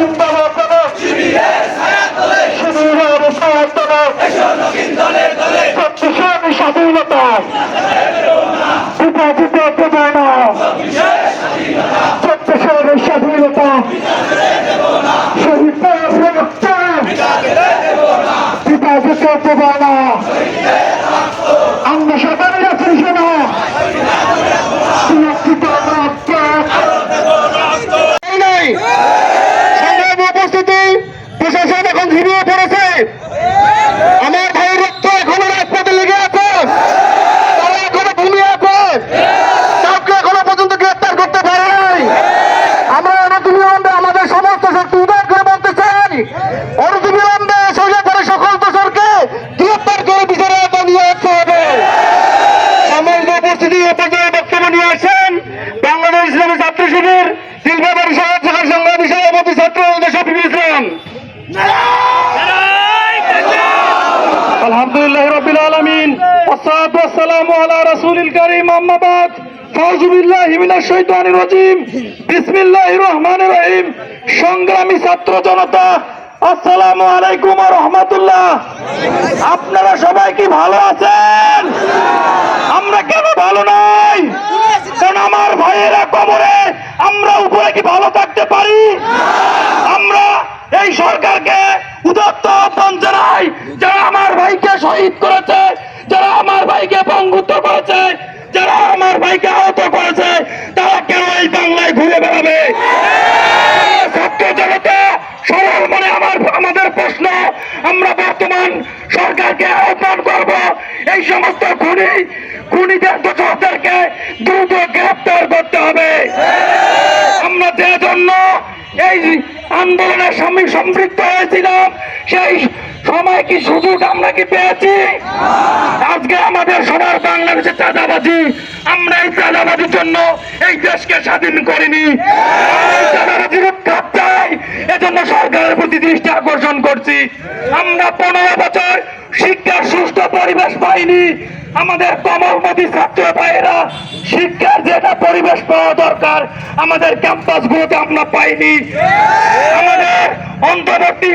জিন্দাবাদ বলো, শিবিরের ছায়া তোলো, 36 স্বাধীনতা পিতা দিতে দেবে না, 36 স্বাধীনতা শহীদ রক্ত পিতা দিতে দেবে না। আমরা সবাই আছি শোনো, সুরক্ষিত রক্ত নাই। সংগ্রামী উপস্থিতি, প্রশাসন এখন ঘুরিয়ে পড়েছে। আমার ভাইয়ের রক্ত এখনো রাজপথে লেগে আছে, তারা এখনো ঘুমিয়ে আছে, কাউকে এখনো পর্যন্ত গ্রেপ্তার করতে পারে নাই। আমরা অনতিবিলম্বে আমাদের সমস্ত শক্তি উদ্ধার করে বলতে চাই, অনতিবিলম্বে স্বৈরাচারী সকল দোষরকে গ্রেপ্তার করে বিচারের আওতায় নিয়ে আসতে হবে। সমস্ত উপস্থিতি এ পর্যায়ে বক্তব্য নিয়ে আসেন বাংলাদেশ ইসলামী ছাত্র শিবির দিলবাড়ি শহর শাখার সংগ্রামী সভাপতি ছাত্র শফিকুল ইসলাম। আলহামদুলিল্লাহ রাব্বিল আলামিন, ওয়াসসালাতু ওয়াসসালামু আলা রাসূলিল কারীম, আম্মা বাদ। আউযু বিল্লাহি মিনাশ শাইতানির রাজীম, বিসমিল্লাহির রহমানির রহিম। সংগ্রামী ছাত্র জনতা, আসসালামু আলাইকুম ওয়া রাহমাতুল্লাহ। আপনারা সবাই কি ভালো আছেন? আমরা কেন ভালো নাই? কারণ আমার ভাইয়েরা কবরে, আমরা উপরে কি ভালো থাকতে পারি? আমরা এই সরকারকে উদাত্ত আহ্বান জানাই, যারা আমার ভাইকে শহীদ করেছে, যারা আমার ভাইকে পঙ্গুত্ব করেছে, যারা আমার ভাইকে আহত করেছে, তারা কেন এই বাংলায় ঘুরে বেড়াবে? ছাত্র জনতা সরল মনে আমাদের প্রশ্ন, আমরা বর্তমান সরকারকে আহ্বান করব, এই সমস্ত খুনিদের দোষরদেরকে দ্রুত গ্রেপ্তার করতে হবে। আমরা যে জন্য এই আন্দোলনের সঙ্গে সম্পৃক্ত হয়েছিলাম, সেই সময় কি সুযোগ আমরা কি পেয়েছি? আজকে আমাদের সবার বাংলাদেশের চাঁদাবাজি, আমরা এই চাঁদাবাজির জন্য এই দেশকে স্বাধীন করিনি, চাঁদাবাজির উৎখাত চাই, এজন্য সরকারের প্রতি দৃষ্টি আকর্ষণ করছি। আমরা 15 বছর শিক্ষার সুষ্ঠু পরিবেশ পাইনি, আমাদের কমলমতি ছাত্র ভাইয়েরা শিক্ষার যেটা পরিবেশ পাওয়া দরকার আমাদের ক্যাম্পাসগুলোতে আমরা পাইনি। আমাদের অন্তর্বর্তী